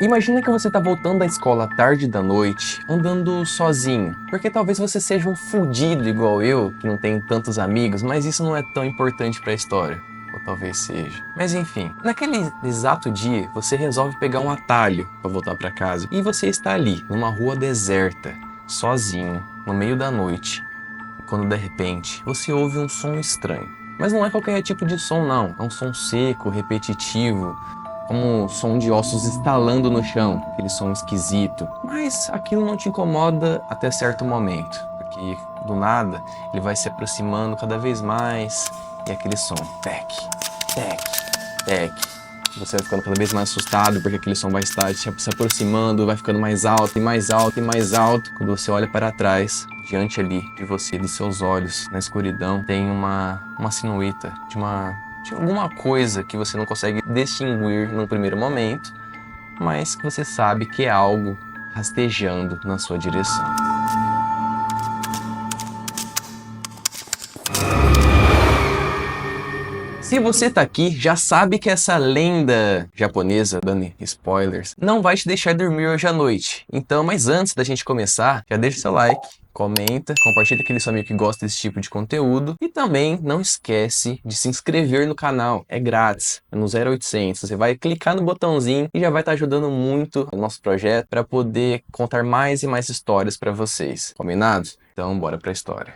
Imagina que você tá voltando da escola à tarde da noite, andando sozinho, porque talvez você seja um fudido igual eu, que não tem tantos amigos, mas isso não é tão importante pra história. Ou talvez seja. Mas enfim, naquele exato dia, você resolve pegar um atalho pra voltar pra casa. E você está ali, numa rua deserta, sozinho, no meio da noite, quando de repente você ouve um som estranho. Mas não é qualquer tipo de som não, é um som seco, repetitivo, como o som de ossos estalando no chão, aquele som esquisito. Mas aquilo não te incomoda até certo momento, porque do nada ele vai se aproximando cada vez mais e aquele som, tec, tec, tec. Você vai ficando cada vez mais assustado porque aquele som vai estar se aproximando, vai ficando mais alto e mais alto e mais alto. Quando você olha para trás, diante ali de você, dos seus olhos, na escuridão, tem uma silhueta de alguma coisa que você não consegue distinguir no primeiro momento, mas que você sabe que é algo rastejando na sua direção. Se você tá aqui, já sabe que essa lenda japonesa, dando spoilers, não vai te deixar dormir hoje à noite. Então, mas antes da gente começar, já deixa seu like, comenta, compartilha com aquele seu amigo que gosta desse tipo de conteúdo e também não esquece de se inscrever no canal, é grátis, é no 0800. Você vai clicar no botãozinho e já vai estar ajudando muito o nosso projeto para poder contar mais e mais histórias para vocês. Combinado? Então, bora pra história.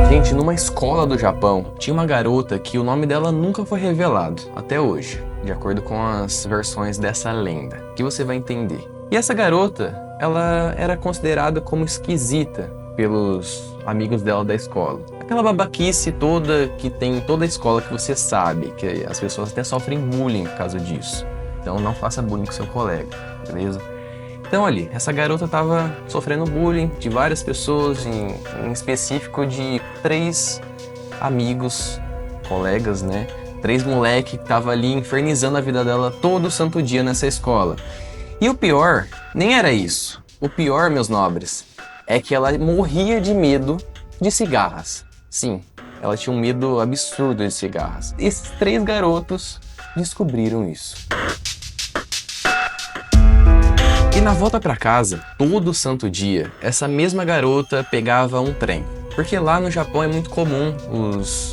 Gente, numa escola do Japão, tinha uma garota que o nome dela nunca foi revelado, até hoje, de acordo com as versões dessa lenda, que você vai entender. E essa garota, ela era considerada como esquisita pelos amigos dela da escola. Aquela babaquice toda que tem em toda a escola que você sabe, que as pessoas até sofrem bullying por causa disso. Então não faça bullying com seu colega, beleza? Então ali, essa garota estava sofrendo bullying de várias pessoas, em específico de 3 amigos, colegas, né? 3 moleque que tava ali infernizando a vida dela todo santo dia nessa escola. E o pior, nem era isso. O pior, meus nobres, é que ela morria de medo de cigarras. Sim, ela tinha um medo absurdo de cigarras. Esses 3 garotos descobriram isso. E na volta pra casa, todo santo dia, essa mesma garota pegava um trem. Porque lá no Japão é muito comum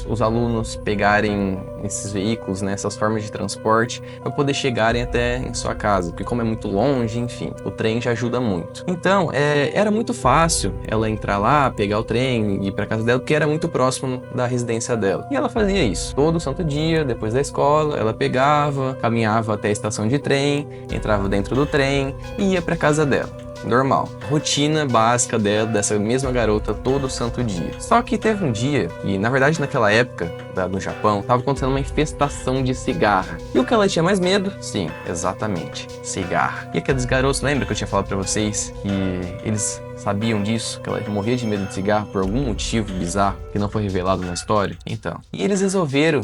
os alunos pegarem esses veículos, né, essas formas de transporte, para poder chegarem até em sua casa. Porque como é muito longe, enfim, o trem já ajuda muito. Então, era muito fácil ela entrar lá, pegar o trem e ir pra casa dela, porque era muito próximo da residência dela. E ela fazia isso. Todo santo dia, depois da escola, ela pegava, caminhava até a estação de trem, entrava dentro do trem e ia pra casa dela. Normal. Rotina básica dela, dessa mesma garota, todo santo dia. Só que teve um dia, e na verdade naquela época, no Japão, tava acontecendo uma infestação de cigarra. E o que ela tinha mais medo? Sim, exatamente, cigarra. E aqueles garotos, lembra que eu tinha falado pra vocês que eles sabiam disso, que ela morria de medo de cigarro por algum motivo bizarro que não foi revelado na história? Então, e eles resolveram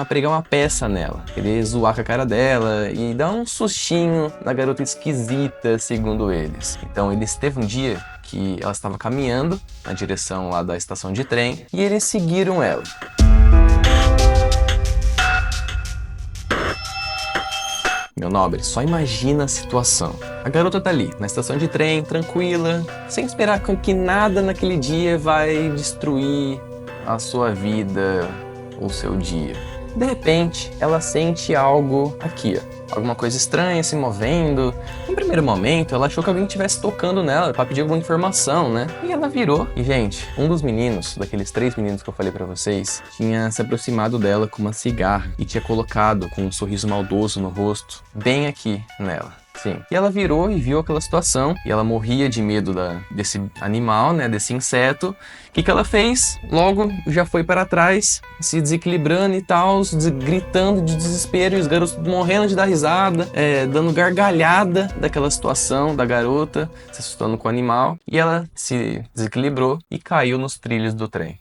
pregar uma peça nela, querer zoar com a cara dela e dar um sustinho na garota esquisita, segundo eles. Então, teve um dia que ela estava caminhando na direção lá da estação de trem e eles seguiram ela. Meu nobre, só imagina a situação. A garota tá ali, na estação de trem, tranquila, sem esperar que nada naquele dia vai destruir a sua vida ou seu dia. De repente, ela sente algo aqui, ó. Alguma coisa estranha se movendo. No primeiro momento, ela achou que alguém estivesse tocando nela pra pedir alguma informação, né? E ela virou. E, gente, um dos meninos, daqueles 3 meninos que eu falei pra vocês, tinha se aproximado dela com uma cigarra e tinha colocado com um sorriso maldoso no rosto, bem aqui nela. Sim. E ela virou e viu aquela situação, e ela morria de medo desse animal, né, desse inseto. O que ela fez? Logo já foi para trás, se desequilibrando e tal, gritando de desespero, e os garotos morrendo de dar risada, dando gargalhada daquela situação da garota, se assustando com o animal. E ela se desequilibrou e caiu nos trilhos do trem.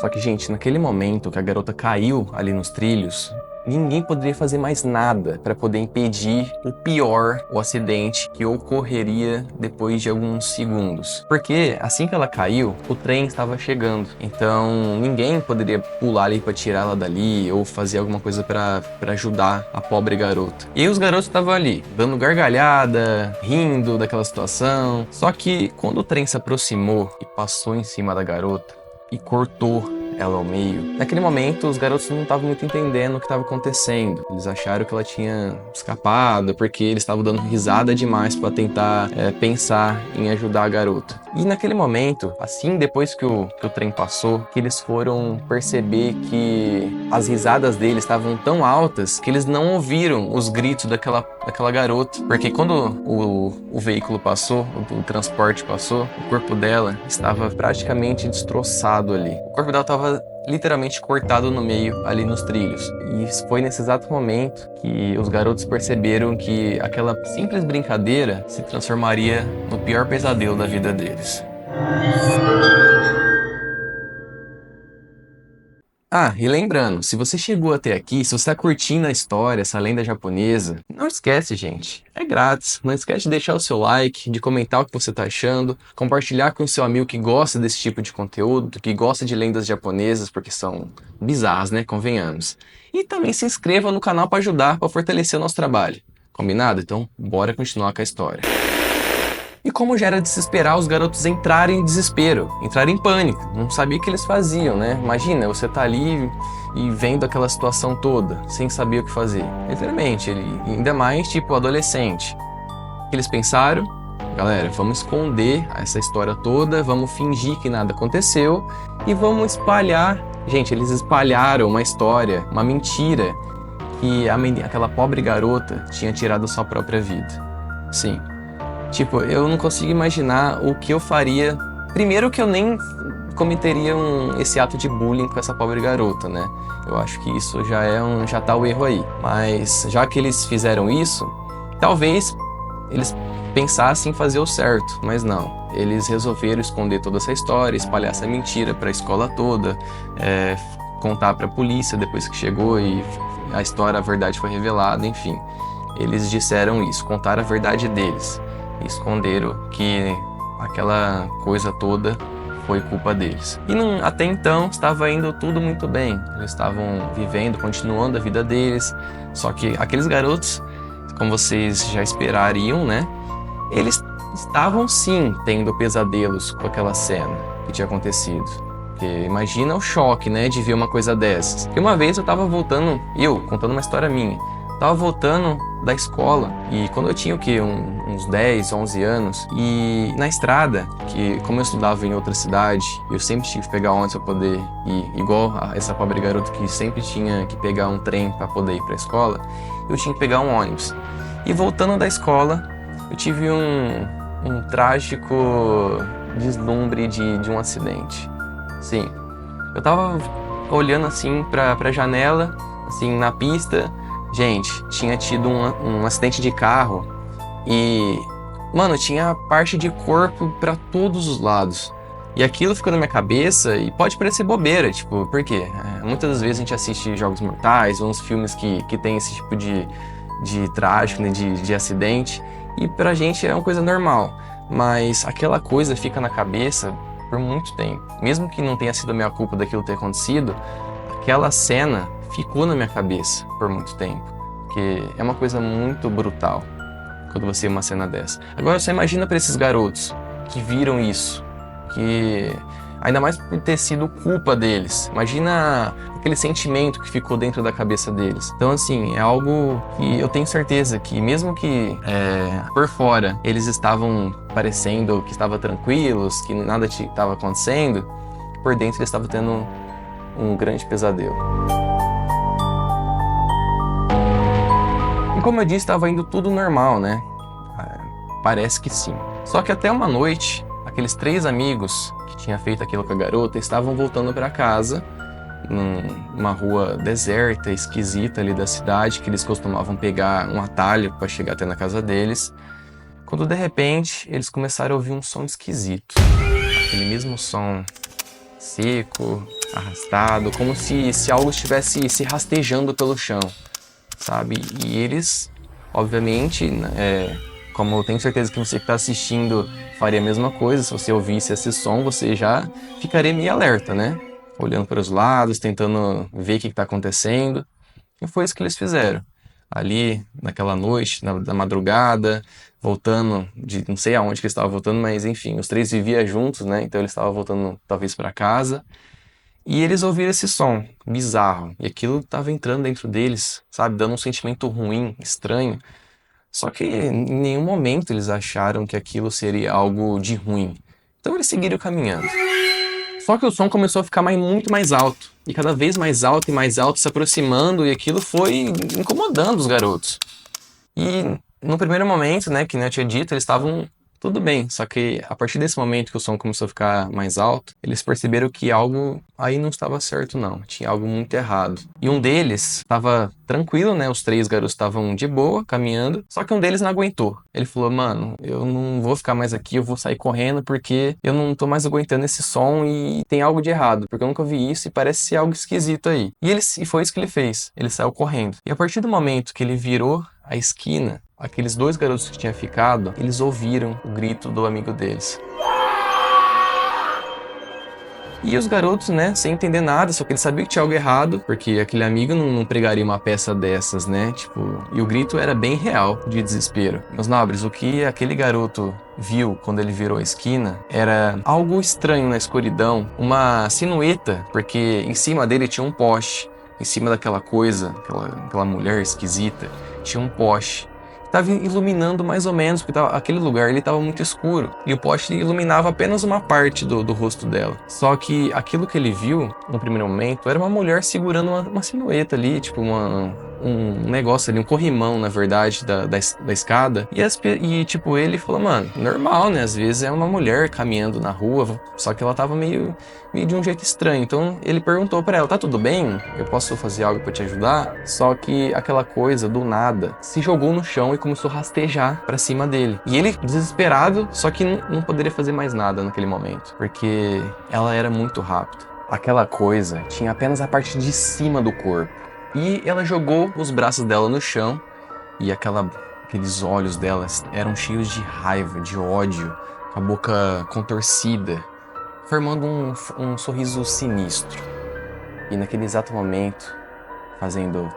Só que, gente, naquele momento que a garota caiu ali nos trilhos, ninguém poderia fazer mais nada para poder impedir o pior, o acidente que ocorreria depois de alguns segundos. Porque assim que ela caiu, o trem estava chegando. Então ninguém poderia pular ali para tirar ela dali ou fazer alguma coisa para ajudar a pobre garota. E aí os garotos estavam ali, dando gargalhada, rindo daquela situação. Só que quando o trem se aproximou e passou em cima da garota e cortou ela ao meio. Naquele momento, os garotos não estavam muito entendendo o que estava acontecendo. Eles acharam que ela tinha escapado, porque eles estavam dando risada demais para tentar pensar em ajudar a garota. E naquele momento, assim depois que o trem passou, que eles foram perceber que as risadas deles estavam tão altas que eles não ouviram os gritos daquela garota. Porque quando o veículo passou, o transporte passou, o corpo dela estava praticamente destroçado ali. O corpo dela estava literalmente cortado no meio ali nos trilhos. E foi nesse exato momento que os garotos perceberam que aquela simples brincadeira se transformaria no pior pesadelo da vida deles. Ah, e lembrando, se você chegou até aqui, se você está curtindo a história, essa lenda japonesa, não esquece, gente, é grátis. Não esquece de deixar o seu like, de comentar o que você está achando, compartilhar com o seu amigo que gosta desse tipo de conteúdo, que gosta de lendas japonesas, porque são bizarras, né? Convenhamos. E também se inscreva no canal para ajudar, para fortalecer o nosso trabalho. Combinado? Então, bora continuar com a história. E como já era de se esperar, os garotos entraram em desespero, entraram em pânico, não sabia o que eles faziam, né? Imagina, você tá ali e vendo aquela situação toda, sem saber o que fazer. Literalmente, ainda mais tipo adolescente. O que eles pensaram? Galera, vamos esconder essa história toda, vamos fingir que nada aconteceu e vamos espalhar. Gente, eles espalharam uma história, uma mentira, que aquela pobre garota tinha tirado sua própria vida. Sim. Tipo, eu não consigo imaginar o que eu faria. Primeiro que eu nem cometeria esse ato de bullying com essa pobre garota, né? Eu acho que isso já tá o erro aí. Mas já que eles fizeram isso, talvez eles pensassem em fazer o certo, mas não. Eles resolveram esconder toda essa história, espalhar essa mentira para a escola toda, contar para a polícia depois que chegou e a verdade foi revelada, enfim. Eles disseram isso, contaram a verdade deles. Esconderam que aquela coisa toda foi culpa deles. E até então estava indo tudo muito bem. Eles estavam vivendo, continuando a vida deles. Só que aqueles garotos, como vocês já esperariam, né? Eles estavam sim tendo pesadelos com aquela cena que tinha acontecido. Porque imagina o choque, né, de ver uma coisa dessas. Porque uma vez eu tava voltando, contando uma história minha. Tava voltando da escola e quando eu tinha uns 10, 11 anos e na estrada, que como eu estudava em outra cidade, eu sempre tive que pegar ônibus para poder ir, igual essa pobre garota que sempre tinha que pegar um trem para poder ir para a escola, eu tinha que pegar um ônibus. E voltando da escola, eu tive um trágico vislumbre de um acidente. Sim, eu tava olhando assim pra janela, assim, na pista. Gente, tinha tido um acidente de carro e, mano, tinha parte de corpo pra todos os lados. E aquilo ficou na minha cabeça e pode parecer bobeira, tipo, por quê? Muitas das vezes a gente assiste Jogos Mortais ou uns filmes que tem esse tipo de trágico, né, de acidente, e pra gente é uma coisa normal. Mas aquela coisa fica na cabeça por muito tempo. Mesmo que não tenha sido a minha culpa daquilo ter acontecido, aquela cena ficou na minha cabeça por muito tempo, porque é uma coisa muito brutal quando você vê uma cena dessa. Agora você imagina para esses garotos que viram isso, que ainda mais por ter sido culpa deles. Imagina aquele sentimento que ficou dentro da cabeça deles. Então assim, é algo que eu tenho certeza que mesmo que por fora eles estavam parecendo que estavam tranquilos, que nada estava acontecendo, por dentro eles estavam tendo um grande pesadelo. E como eu disse, estava indo tudo normal, né? Parece que sim. Só que até uma noite, aqueles 3 amigos que tinham feito aquilo com a garota estavam voltando para casa, numa rua deserta, esquisita ali da cidade, que eles costumavam pegar um atalho para chegar até na casa deles, quando de repente eles começaram a ouvir um som esquisito. Aquele mesmo som seco, arrastado, como se algo estivesse se rastejando pelo chão, sabe? E eles, obviamente, como eu tenho certeza que você que está assistindo faria a mesma coisa, se você ouvisse esse som, você já ficaria meio alerta, né? Olhando para os lados, tentando ver o que está acontecendo. E foi isso que eles fizeram. Ali, naquela noite, na madrugada, voltando de não sei aonde que eles estavam voltando, mas enfim, os três viviam juntos, né? Então eles estavam voltando talvez para casa. E eles ouviram esse som bizarro. E aquilo estava entrando dentro deles, sabe? Dando um sentimento ruim, estranho. Só que em nenhum momento eles acharam que aquilo seria algo de ruim. Então eles seguiram caminhando. Só que o som começou a ficar muito mais alto. E cada vez mais alto e mais alto, se aproximando, e aquilo foi incomodando os garotos. E no primeiro momento, né, que nem eu tinha dito, eles estavam tudo bem. Só que a partir desse momento que o som começou a ficar mais alto, eles perceberam que algo aí não estava certo, não. Tinha algo muito errado. E um deles estava tranquilo, né? Os três garotos estavam de boa, caminhando. Só que um deles não aguentou. Ele falou, mano, eu não vou ficar mais aqui, eu vou sair correndo porque eu não tô mais aguentando esse som e tem algo de errado. Porque eu nunca vi isso e parece ser algo esquisito aí. E foi isso que ele fez. Ele saiu correndo. E a partir do momento que ele virou a esquina, aqueles dois garotos que tinham ficado, eles ouviram o grito do amigo deles. E os garotos, né, sem entender nada, só que eles sabiam que tinha algo errado, porque aquele amigo não pregaria uma peça dessas, né, tipo... E o grito era bem real, de desespero. Meus nobres, o que aquele garoto viu quando ele virou a esquina era algo estranho na escuridão, uma silhueta, porque em cima dele tinha um poste. Em cima daquela coisa, aquela mulher esquisita, tinha um poste. Estava iluminando mais ou menos, porque aquele lugar ele estava muito escuro. E o poste iluminava apenas uma parte do rosto dela. Só que aquilo que ele viu, no primeiro momento, era uma mulher segurando uma silhueta ali, tipo um negócio ali, um corrimão, na verdade, da escada. E tipo, ele falou, mano, normal, né? Às vezes é uma mulher caminhando na rua, só que ela tava meio de um jeito estranho. Então ele perguntou pra ela, tá tudo bem? Eu posso fazer algo pra te ajudar? Só que aquela coisa, do nada, se jogou no chão e começou a rastejar pra cima dele. E ele, desesperado, só que não poderia fazer mais nada naquele momento, porque ela era muito rápida. Aquela coisa tinha apenas a parte de cima do corpo. E ela jogou os braços dela no chão e aqueles olhos dela eram cheios de raiva, de ódio, com a boca contorcida, formando um sorriso sinistro. E naquele exato momento, fazendo...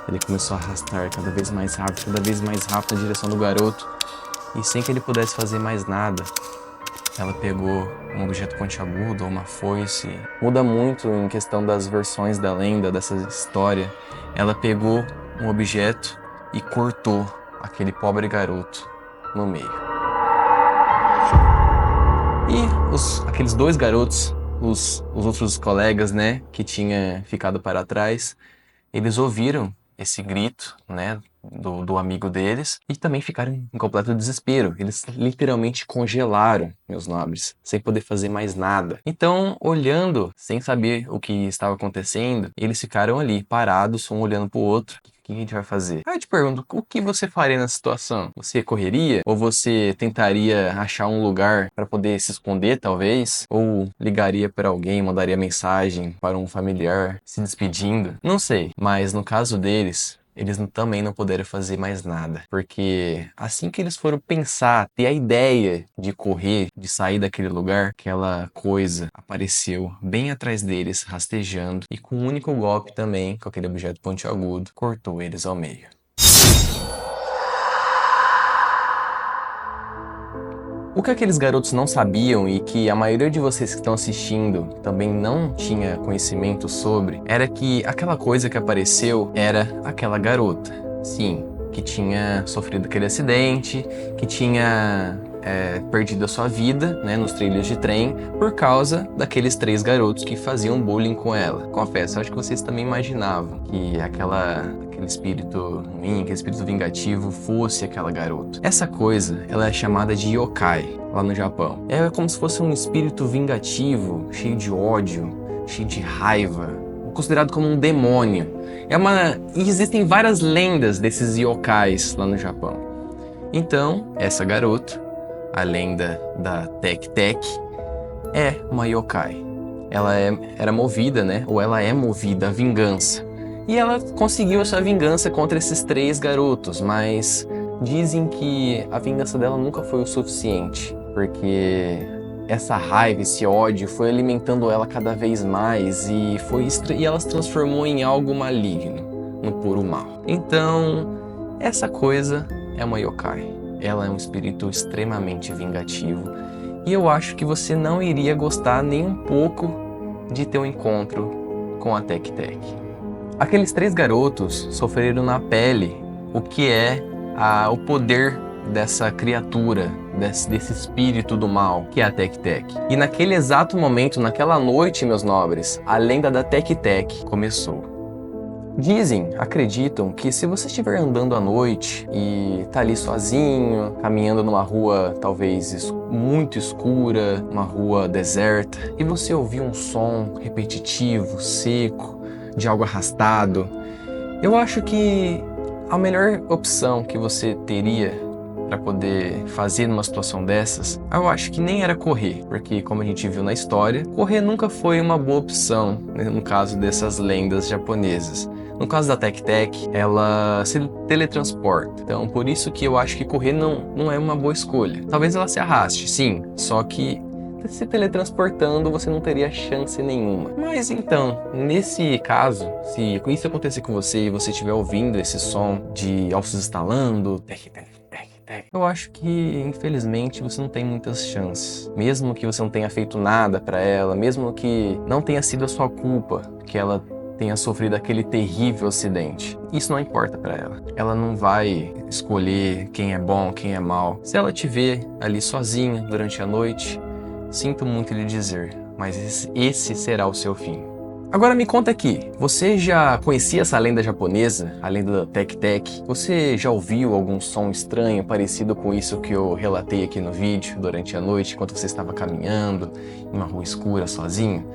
ele começou a arrastar cada vez mais rápido na direção do garoto. E sem que ele pudesse fazer mais nada, ela pegou um objeto pontiagudo ou uma foice. Muda muito em questão das versões da lenda, dessa história. Ela pegou um objeto e cortou aquele pobre garoto no meio. E aqueles dois garotos, os outros colegas, né, que tinham ficado para trás, eles ouviram esse grito, né, do amigo deles, e também ficaram em completo desespero. Eles literalmente congelaram, meus nobres, sem poder fazer mais nada. Então, olhando, sem saber o que estava acontecendo, eles ficaram ali, parados, um olhando pro outro. O que a gente vai fazer? Aí eu te pergunto, o que você faria nessa situação? Você correria? Ou você tentaria achar um lugar para poder se esconder, talvez? Ou ligaria para alguém, mandaria mensagem para um familiar se despedindo? Não sei, mas no caso deles, eles também não puderam fazer mais nada. Porque assim que eles foram pensar, ter a ideia de correr, de sair daquele lugar, aquela coisa apareceu bem atrás deles, rastejando, e com um único golpe também, com aquele objeto pontiagudo, cortou eles ao meio. O que aqueles garotos não sabiam e que a maioria de vocês que estão assistindo também não tinha conhecimento sobre, era que aquela coisa que apareceu era aquela garota. Sim, que tinha sofrido aquele acidente, que tinha perdido a sua vida, né, nos trilhos de trem por causa daqueles três garotos que faziam bullying com ela. Confesso, acho que vocês também imaginavam que aquele espírito ruim, aquele espírito vingativo fosse aquela garota. Essa coisa, ela é chamada de yokai lá no Japão. É como se fosse um espírito vingativo, cheio de ódio, cheio de raiva, considerado como um demônio. E existem várias lendas desses yokais lá no Japão. Então, essa garota, a lenda da Tek Tek, é uma yokai. Ela era movida, né? Ou ela é movida à vingança. E ela conseguiu essa vingança contra esses 3 garotos, mas dizem que a vingança dela nunca foi o suficiente, porque essa raiva, esse ódio foi alimentando ela cada vez mais e ela se transformou em algo maligno, no puro mal. Então, essa coisa é uma yokai. Ela é um espírito extremamente vingativo e eu acho que você não iria gostar nem um pouco de ter um encontro com a Tec-Tec. Aqueles 3 garotos sofreram na pele o que é o poder dessa criatura, desse espírito do mal, que é a Tec-Tec. E naquele exato momento, naquela noite, meus nobres, a lenda da Tec-Tec começou. Dizem, acreditam que se você estiver andando à noite e tá ali sozinho, caminhando numa rua talvez muito escura, uma rua deserta, e você ouvir um som repetitivo, seco, de algo arrastado, eu acho que a melhor opção que você teria para poder fazer numa situação dessas, eu acho que nem era correr, porque como a gente viu na história, correr nunca foi uma boa opção, né, no caso dessas lendas japonesas. No caso da Tec-Tec, ela se teletransporta, então por isso que eu acho que correr não é uma boa escolha. Talvez ela se arraste, sim, só que se teletransportando você não teria chance nenhuma. Mas então, nesse caso, se isso acontecer com você e você estiver ouvindo esse som de ossos estalando, eu acho que, infelizmente, você não tem muitas chances. Mesmo que você não tenha feito nada pra ela, mesmo que não tenha sido a sua culpa que ela tenha sofrido aquele terrível acidente. Isso não importa pra ela. Ela não vai escolher quem é bom, quem é mal. Se ela te ver ali sozinha durante a noite, sinto muito lhe dizer, mas esse será o seu fim. Agora me conta aqui, você já conhecia essa lenda japonesa, a lenda da Tec-Tec? Você já ouviu algum som estranho parecido com isso que eu relatei aqui no vídeo durante a noite, enquanto você estava caminhando em uma rua escura sozinho?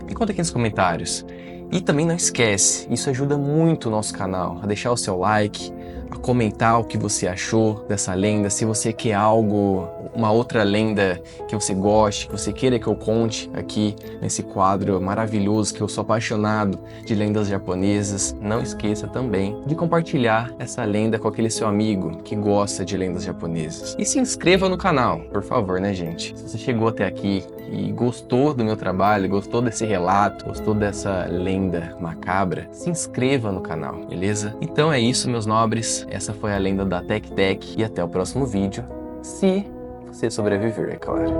Me conta aqui nos comentários. E também não esquece, isso ajuda muito o nosso canal, a deixar o seu like, a comentar o que você achou dessa lenda, se você quer algo, uma outra lenda que você goste, que você queira que eu conte aqui nesse quadro maravilhoso que eu sou apaixonado de lendas japonesas. Não esqueça também de compartilhar essa lenda com aquele seu amigo que gosta de lendas japonesas. E se inscreva no canal, por favor, né, gente? Se você chegou até aqui e gostou do meu trabalho, gostou desse relato, gostou dessa lenda macabra, se inscreva no canal, beleza? Então é isso, meus nobres. Essa foi a lenda da Tec-Tec e até o próximo vídeo, se você sobreviver, é claro.